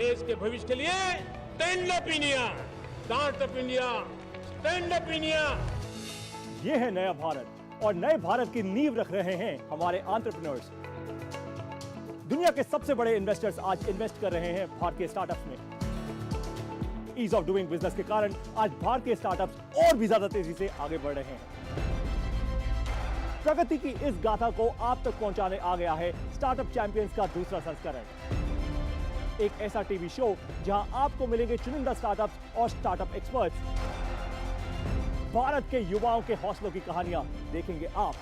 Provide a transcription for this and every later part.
देश के भविष्य के लिए stand up India, startup India, stand up India. ये है नया भारत और नए भारत की नींव रख रहे हैं हमारे एंटरप्रेन्योर्स। दुनिया के सबसे बड़े इन्वेस्टर्स आज इन्वेस्ट कर रहे हैं भारतीय स्टार्टअप्स में। ईज ऑफ डूइंग बिजनेस के कारण आज भारतीय स्टार्टअप्स और भी ज्यादा तेजी से आगे बढ़ रहे हैं। प्रगति की इस गाथा को आप तक पहुंचाने आ गया है स्टार्टअप चैंपियंस का दूसरा संस्करण। एक ऐसा टीवी शो जहां आपको मिलेंगे चुनिंदा स्टार्टअप्स और स्टार्टअप एक्सपर्ट्स। भारत के युवाओं के हौसलों की कहानियां देखेंगे आप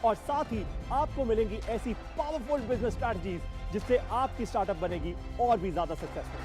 और साथ ही आपको मिलेंगी ऐसी पावरफुल बिजनेस स्ट्रैटेजीज जिससे आपकी स्टार्टअप बनेगी और भी ज्यादा सक्सेसफुल।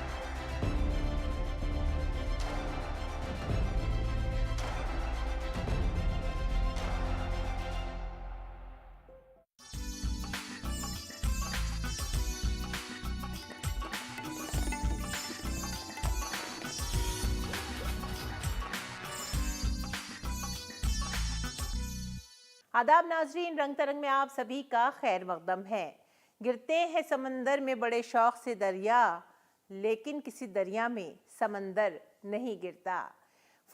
आदाब नाजरीन, रंग तरंग में आप सभी का खैर मकदम है। गिरते हैं समंदर में बड़े शौक से दरिया, लेकिन किसी दरिया में समंदर नहीं गिरता।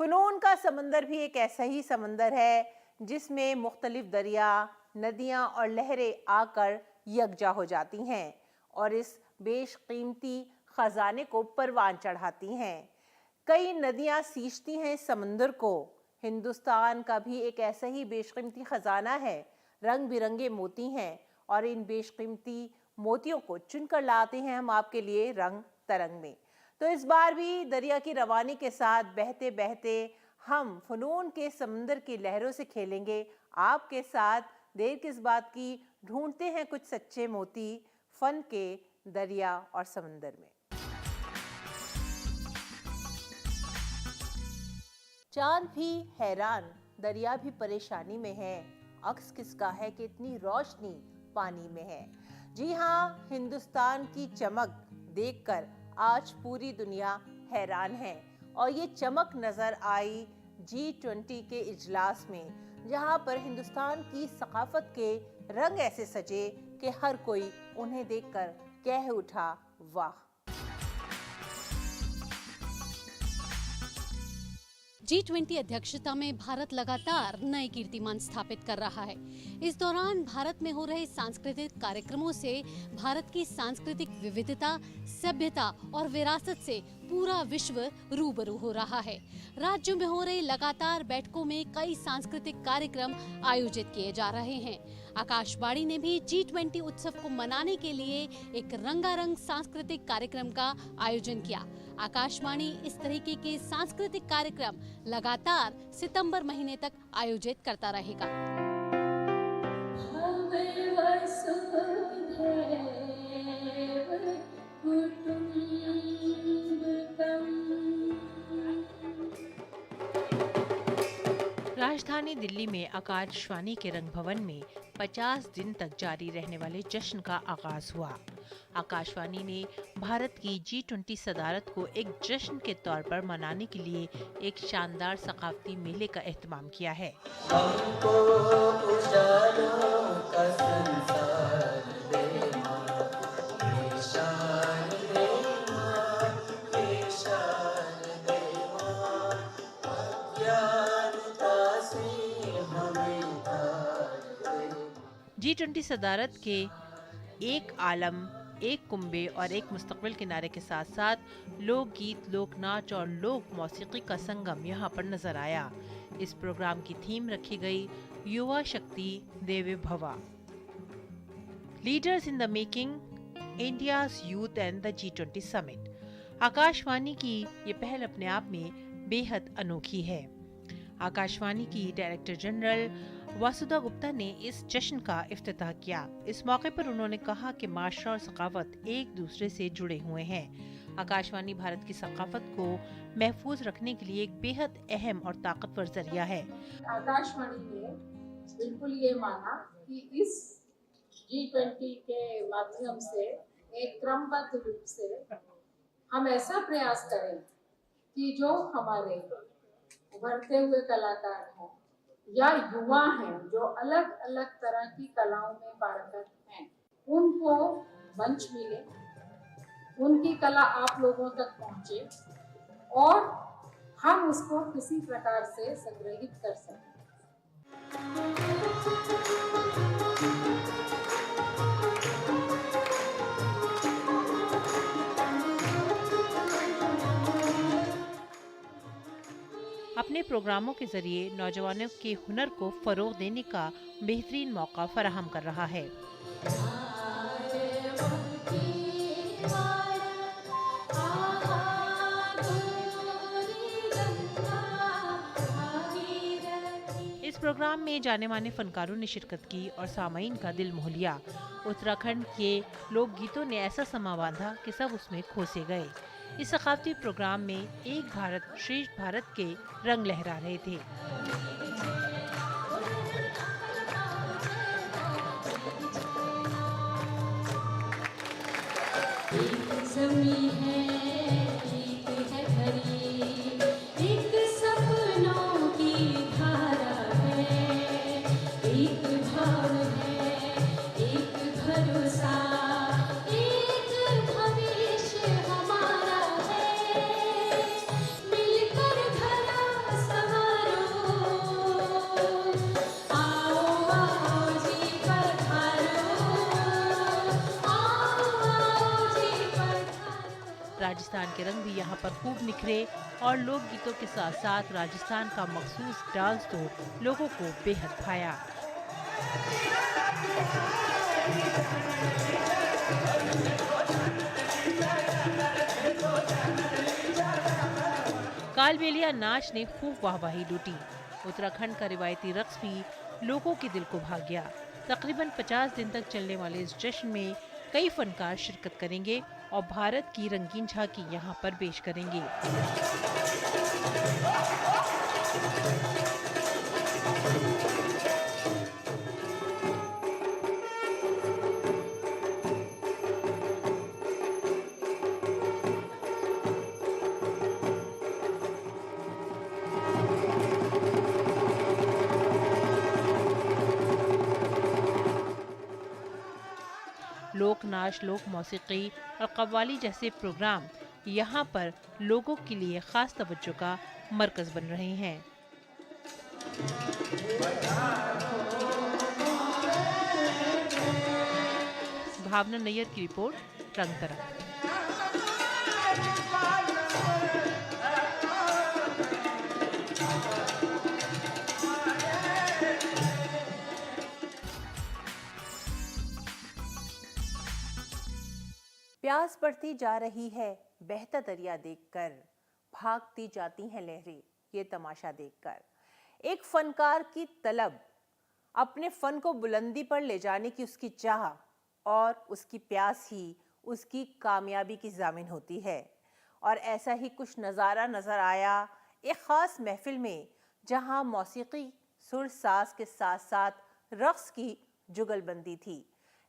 फ़नून का समंदर भी एक ऐसा ही समंदर है जिसमें मुख्तलिफ दरिया, नदियाँ और लहरें आकर यकजा हो जाती हैं और इस बेशकीमती ख़जाने को परवान चढ़ाती हैं। कई नदियाँ सींचती हैं समंदर को। हिंदुस्तान का भी एक ऐसा ही बेशकीमती ख़जाना है। रंग बिरंगे मोती हैं और इन बेशकीमती मोतियों को चुनकर लाते हैं हम आपके लिए रंग तरंग में। तो इस बार भी दरिया की रवानी के साथ बहते बहते हम फ़नून के समंदर की लहरों से खेलेंगे आपके साथ। देर किस बात की, ढूंढते हैं कुछ सच्चे मोती फ़न के दरिया और समंदर में। चांद भी हैरान, दरिया भी परेशानी में है। अक्स किसका है कि इतनी रोशनी पानी में है। जी हाँ, हिंदुस्तान की चमक देखकर आज पूरी दुनिया हैरान है और ये चमक नज़र आई G20 के इजलास में, जहाँ पर हिंदुस्तान की सकाफत के रंग ऐसे सजे कि हर कोई उन्हें देखकर कह उठा वाह। G20 अध्यक्षता में भारत लगातार नए कीर्तिमान स्थापित कर रहा है। इस दौरान भारत में हो रहे सांस्कृतिक कार्यक्रमों से भारत की सांस्कृतिक विविधता, सभ्यता और विरासत से पूरा विश्व रूबरू हो रहा है। राज्यों में हो रही लगातार बैठकों में कई सांस्कृतिक कार्यक्रम आयोजित किए जा रहे हैं। आकाशवाणी ने भी G20 उत्सव को मनाने के लिए एक रंगारंग सांस्कृतिक कार्यक्रम का आयोजन किया। आकाशवाणी इस तरीके के सांस्कृतिक कार्यक्रम लगातार सितंबर महीने तक आयोजित करता रहेगा। राजधानी दिल्ली में आकाशवाणी के रंग भवन में 50 दिन तक जारी रहने वाले जश्न का आगाज हुआ। आकाशवाणी ने भारत की G20 सदारत को एक जश्न के तौर पर मनाने के लिए एक शानदार सकाफती मेले का एहतमाम किया है। हमको उजालों का संसार दे मां, निशान दे मां, निशान दे मां, अज्ञानता से हमें तार दे। G20 सदारत के एक आलम, एक कुंबे और एक मुस्तकबिल के नारे के साथ साथ लोकगीत, लोक नाच और लोक मौसीकी का संगम यहाँ पर नजर आया। इस प्रोग्राम की थीम रखी गई युवा शक्ति देवे भवा, leaders in the making, India's youth and the G20 summit. Akashvani की ये पहल अपने आप में बेहद अनोखी है। आकाशवाणी की डायरेक्टर जनरल वासुदा गुप्ता ने इस जश्न का इफ्तिताह किया। इस मौके पर उन्होंने कहा कि माशरा और सकाफत एक दूसरे से जुड़े हुए हैं। आकाशवाणी भारत की सकाफत को महफूज रखने के लिए एक बेहद अहम और ताकतवर जरिया है। आकाशवाणी ने बिल्कुल ये माना कि इस G20 के माध्यम से एक क्रमबद्ध रूप से हम ऐसा प्रयास करें कि जो हमारे उभरते हुए कलाकार हैं या युवा हैं जो अलग अलग तरह की कलाओं में पारंगत हैं, उनको मंच मिले, उनकी कला आप लोगों तक पहुंचे और हम उसको किसी प्रकार से संग्रहित कर सकें। अपने प्रोग्रामों के जरिए नौजवानों के हुनर को फरोग देने का बेहतरीन मौका फराहम कर रहा है। इस प्रोग्राम में जाने माने फनकारों ने शिरकत की और सामाईन का दिल मोह लिया। उत्तराखंड के लोकगीतों ने ऐसा समा बांधा कि सब उसमें खोसे गए। इस सकाफती प्रोग्राम में एक भारत श्रेष्ठ भारत के रंग लहरा रहे थे। राजस्थान के रंग भी यहाँ पर खूब निखरे और लोकगीतों के साथ साथ राजस्थान का मखसूस डांस तो लोगों को बेहद भाया। कालबेलिया नाच ने खूब वाहवाही लूटी। उत्तराखंड का रिवायती रक्स भी लोगों के दिल को भा गया। तकरीबन 50 दिन तक चलने वाले इस जश्न में कई फनकार शिरकत करेंगे और भारत की रंगीन झांकी यहाँ पर पेश करेंगे। लोक नाच, लोक मौसीकी और कव्वाली जैसे प्रोग्राम यहाँ पर लोगों के लिए खास तवज्जो का मरकज बन रहे हैं। भावना नैयर की रिपोर्ट, रंग तरंग। प्यास बढ़ती जा रही है बहता दरिया देखकर, भागती जाती हैं लहरें ये तमाशा देखकर। एक फनकार की तलब, अपने फन को बुलंदी पर ले जाने की उसकी चाह और उसकी प्यास ही उसकी कामयाबी की जामिन होती है। और ऐसा ही कुछ नज़ारा नज़र आया एक ख़ास महफिल में, जहां मौसीकी सुर साज के साथ साथ रक्स की जुगलबंदी थी,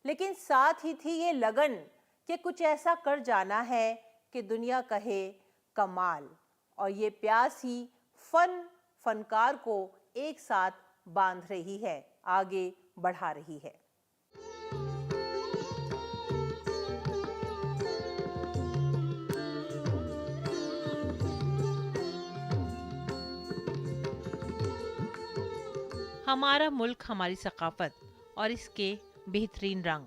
लेकिन साथ ही थी ये लगन कि कुछ ऐसा कर जाना है कि दुनिया कहे कमाल। और ये प्यास ही फनकार को एक साथ बांध रही है, आगे बढ़ा रही है। हमारा मुल्क, हमारी सकाफत और इसके बेहतरीन रंग,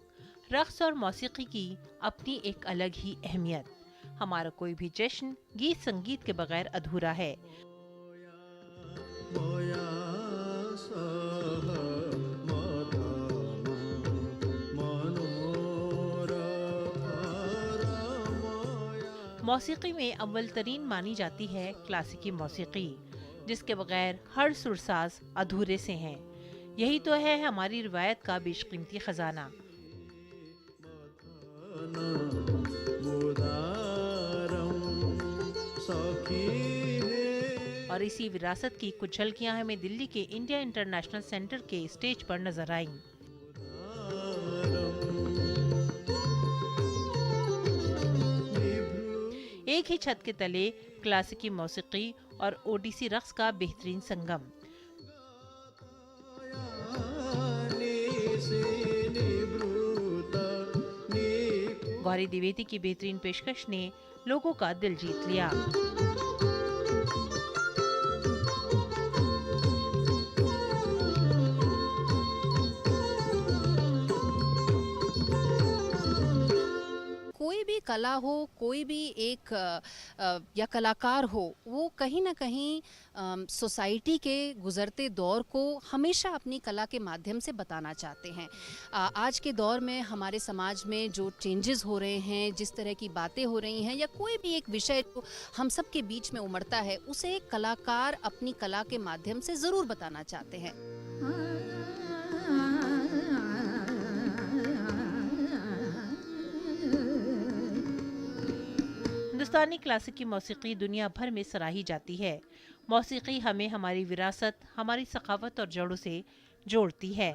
रक्स और मौसीकी की अपनी एक अलग ही अहमियत। हमारा कोई भी जश्न गीत संगीत के बगैर अधूरा है। मौसीकी में अव्वल तरीन मानी जाती है क्लासिकी मौसीकी, जिसके बगैर हर सुरसाज अधूरे से हैं। यही तो है हमारी रिवायत का बेशकीमती खजाना। और इसी विरासत की कुछ झलकियां हमें दिल्ली के इंडिया इंटरनेशनल सेंटर के स्टेज पर नजर आईं। एक ही छत के तले क्लासिकी मौसीकी और ओडिसी रक्स का बेहतरीन संगम। गौरी द्विवेदी की बेहतरीन पेशकश ने लोगों का दिल जीत लिया। कोई भी कला हो, कोई भी एक या कलाकार हो, वो कहीं ना कहीं सोसाइटी के गुज़रते दौर को हमेशा अपनी कला के माध्यम से बताना चाहते हैं। आज के दौर में हमारे समाज में जो चेंजेस हो रहे हैं, जिस तरह की बातें हो रही हैं, या कोई भी एक विषय जो हम सब के बीच में उमड़ता है, उसे एक कलाकार अपनी कला के माध्यम से ज़रूर बताना चाहते हैं। हिंदुस्तानी क्लासिक की मौसीकी दुनिया भर में सराही जाती है। मौसीकी हमें हमारी विरासत, हमारी सखावत और जड़ों से जोड़ती है।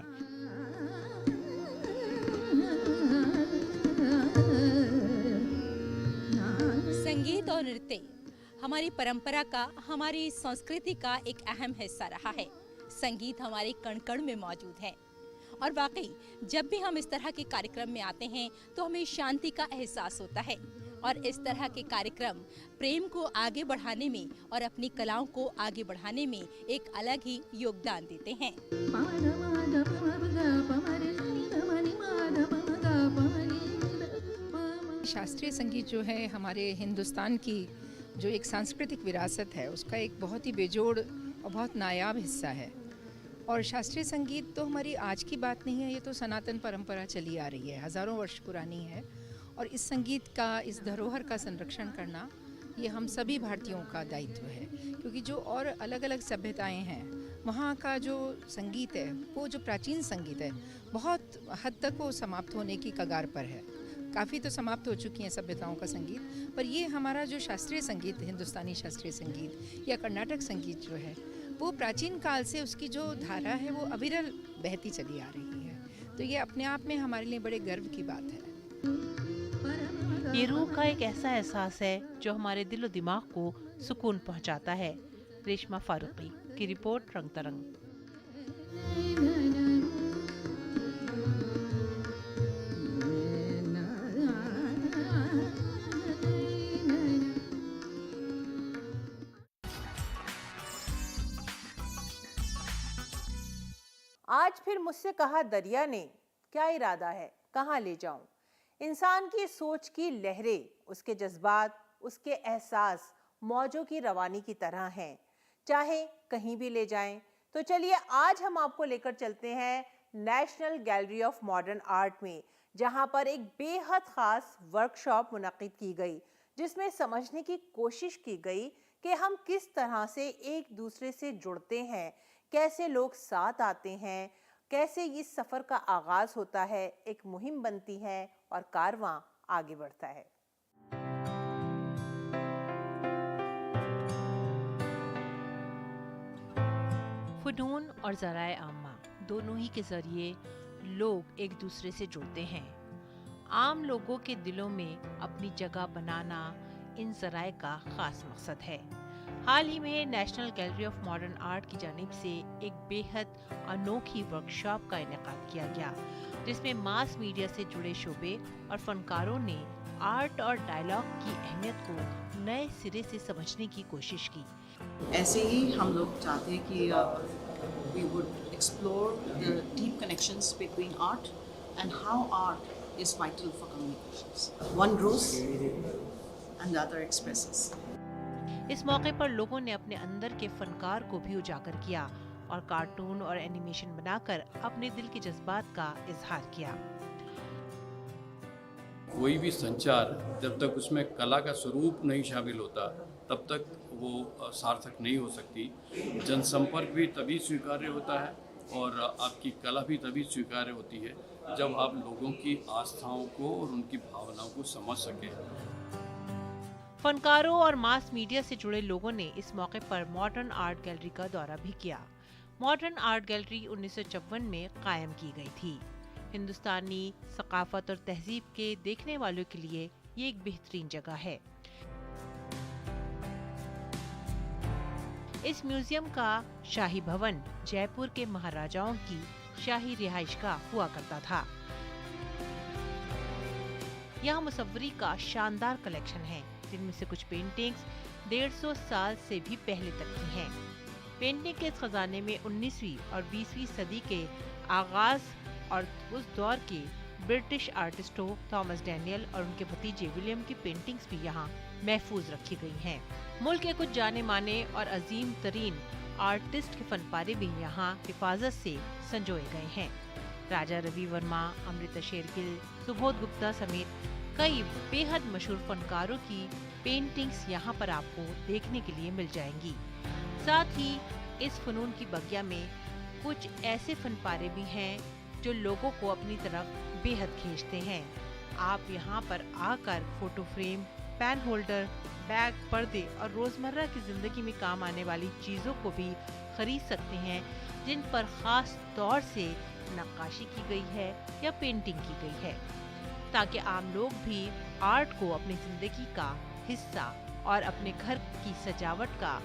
संगीत और नृत्य हमारी परंपरा का, हमारी संस्कृति का एक अहम हिस्सा रहा है। संगीत हमारे कण-कण में मौजूद है और वाकई जब भी हम इस तरह के कार्यक्रम में आते हैं तो हमें शांति का एहसास होता है। और इस तरह के कार्यक्रम प्रेम को आगे बढ़ाने में और अपनी कलाओं को आगे बढ़ाने में एक अलग ही योगदान देते हैं। शास्त्रीय संगीत जो है हमारे हिंदुस्तान की जो एक सांस्कृतिक विरासत है, उसका एक बहुत ही बेजोड़ और बहुत नायाब हिस्सा है। और शास्त्रीय संगीत तो हमारी आज की बात नहीं है, ये तो सनातन परंपरा चली आ रही है, हज़ारों वर्ष पुरानी है। और इस संगीत का, इस धरोहर का संरक्षण करना ये हम सभी भारतीयों का दायित्व है, क्योंकि जो और अलग अलग सभ्यताएं हैं, वहाँ का जो संगीत है, वो जो प्राचीन संगीत है, बहुत हद तक वो समाप्त होने की कगार पर है। काफ़ी तो समाप्त हो चुकी हैं सभ्यताओं का संगीत, पर ये हमारा जो शास्त्रीय संगीत, हिंदुस्तानी शास्त्रीय संगीत या कर्नाटक संगीत जो है, वो प्राचीन काल से उसकी जो धारा है वो अविरल बहती चली आ रही है। तो ये अपने आप में हमारे लिए बड़े गर्व की बात है। ये रूह का एक ऐसा एहसास है जो हमारे दिलो दिमाग को सुकून पहुंचाता है। रेशमा फारूकी की रिपोर्ट, रंग तरंग। आज फिर मुझसे कहा दरिया ने, क्या इरादा है, कहाँ ले जाऊं? इंसान की सोच की लहरें, उसके जज्बात, उसके एहसास मौजों की रवानी की तरह हैं, चाहे कहीं भी ले जाएं। तो चलिए आज हम आपको लेकर चलते हैं national gallery of modern art में, जहां पर एक बेहद खास वर्कशॉप मुनक्किद की गई, जिसमें समझने की कोशिश की गई कि हम किस तरह से एक दूसरे से जुड़ते हैं, कैसे लोग साथ आते हैं, कैसे इस सफ़र का आगाज़ होता है, एक मुहिम बनती है और कारवां आगे बढ़ता है। फनून और ज़राए आम्मा दोनों ही के जरिए लोग एक दूसरे से जुड़ते हैं। आम लोगों के दिलों में अपनी जगह बनाना इन ज़राए का खास मकसद है। हाल ही में national gallery of modern art की जानिब से एक बेहद अनोखी वर्कशॉप का इनेकाद किया गया, जिसमें मास मीडिया से जुड़े शोबे और फनकारों ने आर्ट और डायलॉग की अहमियत को नए सिरे से समझने की कोशिश की। ऐसे ही हम लोग चाहते हैं कि we would explore the deep connections between art and how art is vital for communications. One grows and the other expresses. इस मौके पर लोगों ने अपने अंदर के फनकार को भी उजागर किया और कार्टून और एनिमेशन बनाकर अपने दिल के जज्बात का इजहार किया। कोई भी संचार जब तक उसमें कला का स्वरूप नहीं शामिल होता, तब तक वो सार्थक नहीं हो सकती। जनसंपर्क भी तभी स्वीकार्य होता है और आपकी कला भी तभी स्वीकार्य होती है जब आप लोगों की आस्थाओं को और उनकी भावनाओं को समझ सकें। फनकारों और मास मीडिया से जुड़े लोगों ने इस मौके पर मॉडर्न आर्ट गैलरी का दौरा भी किया। मॉडर्न आर्ट गैलरी 1954 में कायम की गई थी। हिंदुस्तानी सकाफत और तहजीब के देखने वालों के लिए ये एक बेहतरीन जगह है। इस म्यूजियम का शाही भवन जयपुर के महाराजाओं की शाही रिहाइशगाह हुआ करता था। यहाँ मुसव्वरी का शानदार कलेक्शन है, जिनमें से कुछ पेंटिंग्स 150 साल से भी पहले तक की हैं। पेंटिंग के इस खजाने में 19वीं और 20वीं सदी के आगाज और उस दौर के ब्रिटिश आर्टिस्टों थॉमस डैनियल और उनके भतीजे विलियम की पेंटिंग्स भी यहाँ महफूज रखी गई हैं। मुल्क के कुछ जाने माने और अजीम तरीन आर्टिस्ट के फनपारे भी यहाँ हिफाजत से संजोए गए हैं। राजा रवि वर्मा, अमृता शेरगिल, सुबोध गुप्ता समेत कई बेहद मशहूर फनकारों की पेंटिंग्स यहाँ पर आपको देखने के लिए मिल जाएंगी। साथ ही इस फनून की बगिया में कुछ ऐसे फनपारे भी हैं जो लोगों को अपनी तरफ बेहद खींचते हैं। आप यहाँ पर आकर photo frame, pen holder, bag, पर्दे और रोजमर्रा की जिंदगी में काम आने वाली चीजों को भी खरीद सकते हैं, जिन पर खास तौर से नक्काशी की गई है या पेंटिंग की गई है, ताकि आम लोग भी आर्ट को अपनी जिंदगी का हिस्सा और अपने घर की सजावट का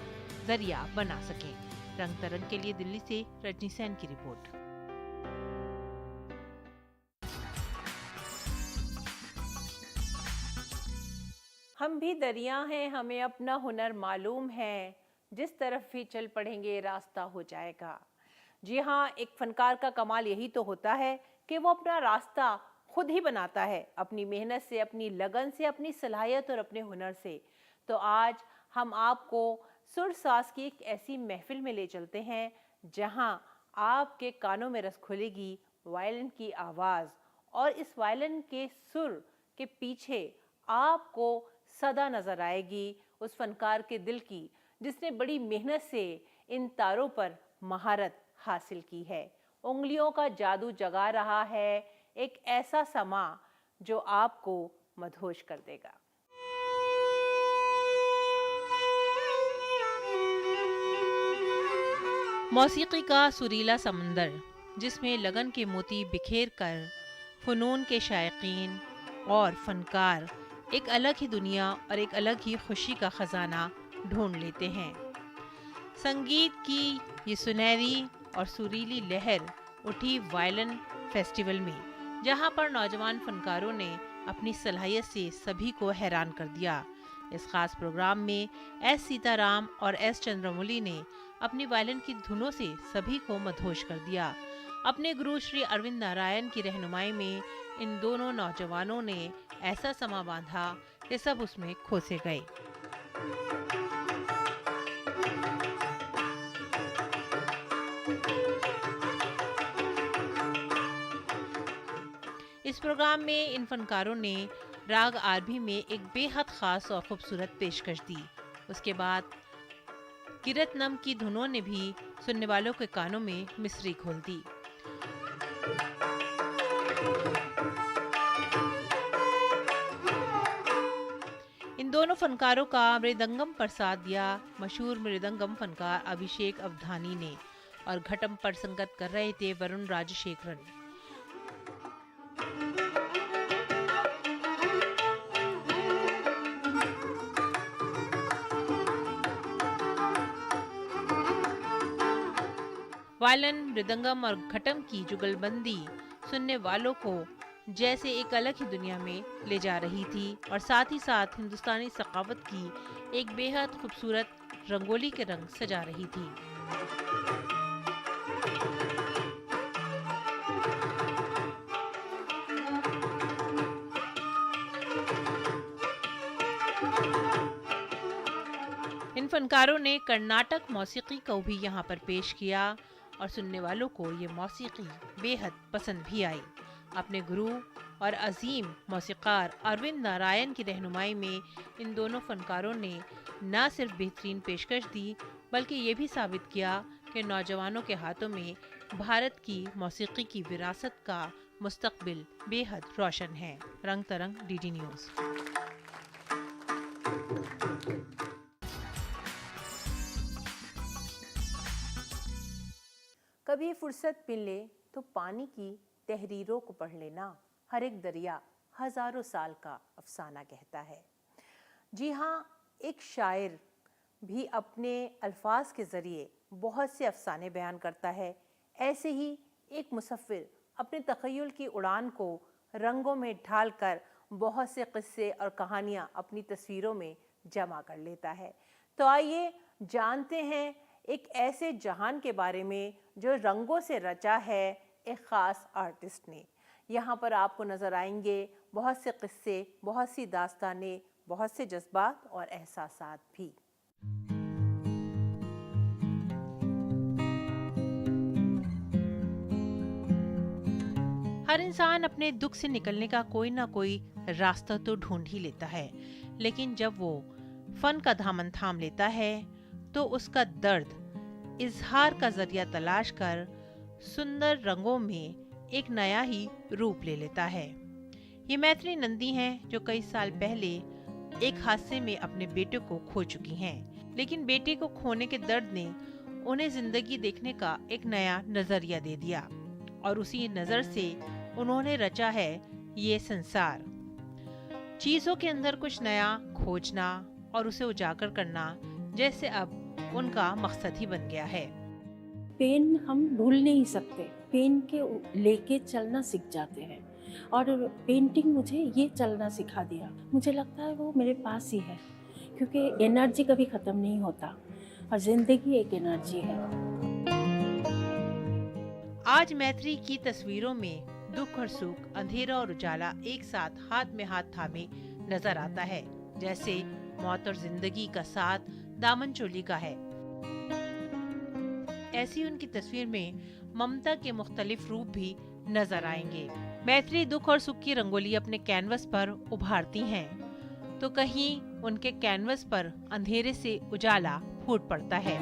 जरिया बना सकें। रंग तरंग के लिए दिल्ली से रजनी सेन की रिपोर्ट। हम भी दरिया हैं, हमें अपना हुनर मालूम है, जिस तरफ भी चल पड़ेंगे रास्ता हो जाएगा। जी हाँ, एक फनकार का कमाल यही तो होता है कि वो अपना रास्ता खुद ही बनाता है, अपनी मेहनत से, अपनी लगन से, अपनी सलाहियत और अपने हुनर से। तो आज हम आपको सुर साज की एक ऐसी महफिल में ले चलते हैं जहां आपके कानों में रस खुलेगी वायलिन की आवाज़, और इस वायलिन के सुर के पीछे आपको सदा नज़र आएगी उस फनकार के दिल की, जिसने बड़ी मेहनत से इन तारों पर महारत हासिल की है। उंगलियों का जादू जगा रहा है एक ऐसा समा जो आपको मदहोश कर देगा। मौसीकी का सुरीला समंदर, जिसमें लगन के मोती बिखेर कर फनून के शायकीन और फनकार एक अलग ही दुनिया और एक अलग ही खुशी का खजाना ढूंढ लेते हैं। संगीत की ये सुनहरी और सुरीली लहर उठी वायलिन फेस्टिवल में, जहां पर नौजवान फनकारों ने अपनी सलाहियत से सभी को हैरान कर दिया। इस खास प्रोग्राम में एस सीताराम और एस चंद्रमौली ने अपनी वायलिन की धुनों से सभी को मदहोश कर दिया। अपने गुरु श्री अरविंद नारायण की रहनुमाई में इन दोनों नौजवानों ने ऐसा समा बांधा कि सब उसमें खोसे गए। इस प्रोग्राम में इन फनकारों ने राग आरबी में एक बेहद खास और खूबसूरत पेशकश दी। उसके बाद किरतनम की धुनों ने भी सुनने वालों के कानों में मिसरी खोल दी। इन दोनों फनकारों का मृदंगम पर साथ दिया मशहूर मृदंगम फनकार अभिषेक अवधानी ने, और घटम पर संगत कर रहे थे वरुण राजशेखरन। वायलिन, मृदंगम और घटम की जुगलबंदी सुनने वालों को जैसे एक अलग ही दुनिया में ले जा रही थी, और साथ ही साथ हिंदुस्तानी सकावत की एक बेहद खूबसूरत रंगोली के रंग सजा रही थी। इन फनकारों ने कर्नाटक मौसीकी को भी यहाँ पर पेश किया, और सुनने वालों को ये मौसीकी बेहद पसंद भी आई। अपने गुरु और अजीम मौसीकार अरविंद नारायण की रहनुमाई में इन दोनों फनकारों ने न सिर्फ बेहतरीन पेशकश दी, बल्कि ये भी साबित किया कि नौजवानों के हाथों में भारत की मौसीकी की विरासत का मुस्तकबिल बेहद रोशन है। रंग तरंग, डीडी न्यूज़। कभी फुर्सत मिले तो पानी की तहरीरों को पढ़ लेना, हर एक दरिया हजारों साल का अफसाना कहता है। जी हाँ, एक शायर भी अपने अल्फाज के ज़रिए बहुत से अफसाने बयान करता है। ऐसे ही एक मुसफ़िर अपने तख़य्युल की उड़ान को रंगों में ढालकर बहुत से किस्से और कहानियाँ अपनी तस्वीरों में जमा कर लेता है। तो आइए जानते हैं एक ऐसे जहान के बारे में जो रंगों से रचा है एक ख़ास आर्टिस्ट ने। यहाँ पर आपको नज़र आएंगे बहुत से किस्से, बहुत सी दास्तानें, बहुत से जज्बात और एहसासात भी। हर इंसान अपने दुख से निकलने का कोई ना कोई रास्ता तो ढूंढ ही लेता है, लेकिन जब वो फन का दामन थाम लेता है तो उसका दर्द इजहार का जरिया तलाश कर सुंदर रंगों में एक नया ही रूप ले लेता है। ये मैथिली नंदी हैं जो कई साल पहले एक हादसे में अपने बेटे को खो चुकी हैं, लेकिन बेटे को खोने के दर्द ने उन्हें जिंदगी देखने का एक नया नजरिया दे दिया और उसी नजर से उन्होंने रचा है ये संसार। चीजों के अंदर कुछ नया खोजना और उसे उजागर करना जैसे अब उनका मकसद ही बन गया है। पेन हम भूल नहीं सकते, पेन के लेके चलना सीख जाते हैं और पेंटिंग मुझे ये चलना सिखा दिया। मुझे लगता है वो मेरे पास ही है क्योंकि एनर्जी कभी ख़त्म नहीं होता और ज़िंदगी एक एनर्जी है। आज मैत्री की तस्वीरों में दुख और सुख, अंधेरा और उजाला एक साथ हाथ में हाथ थामे नजर आता है, जैसे मौत और जिंदगी का साथ दामन चोली का है। ऐसी उनकी तस्वीर में ममता के मुख्तलिफ रूप भी नजर आएंगे। मैत्री दुख और सुख की रंगोली अपने कैनवस पर उभारती हैं, तो कहीं उनके कैनवस पर अंधेरे से उजाला फूट पड़ता है।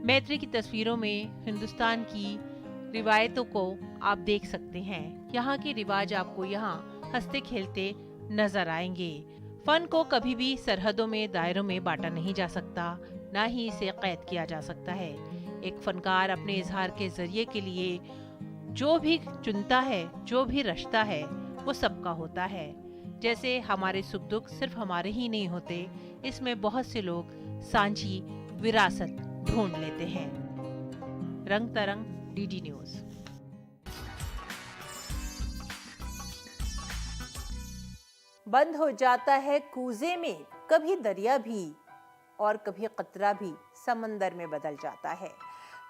मैत्री की तस्वीरों में हिंदुस्तान की रिवायतों को आप देख सकते हैं। यहाँ के रिवाज आपको यहाँ हंसते खेलते नजर आएंगे। फन को कभी भी सरहदों में, दायरों में बांटा नहीं जा सकता, ना ही इसे कैद किया जा सकता है। एक फनकार अपने इजहार के जरिए के लिए जो भी चुनता है, जो भी रचता है, वो सबका होता है। जैसे हमारे सुख दुख सिर्फ हमारे ही नहीं होते, इसमें बहुत से लोग सांझी विरासत ढूंढ लेते हैं। रंग तरंग, डीडी न्यूज। बंद हो जाता है कूजे में कभी दरिया भी और कभी कतरा भी समंदर में बदल जाता है।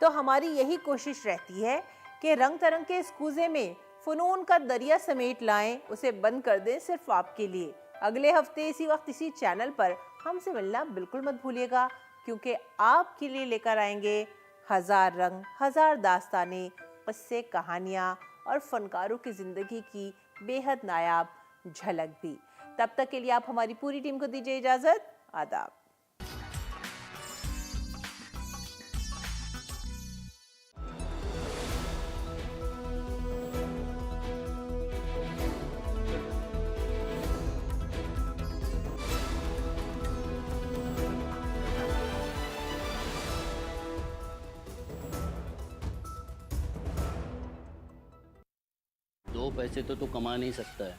तो हमारी यही कोशिश रहती है कि रंग तरंग के इस कूजे में फनून का दरिया समेट लाएं, उसे बंद कर दें सिर्फ आपके लिए। अगले हफ्ते इसी वक्त इसी चैनल पर हमसे मिलना बिल्कुल मत भूलिएगा, क्योंकि आपके लिए लेकर आएंगे हजार रंग, हजार दास्तानें, किस्से, कहानियाँ और फनकारों की जिंदगी की बेहद नायाब झलक भी। तब तक के लिए आप हमारी पूरी टीम को दीजिए इजाजत। आदाब। दो पैसे तो तू कमा नहीं सकता है,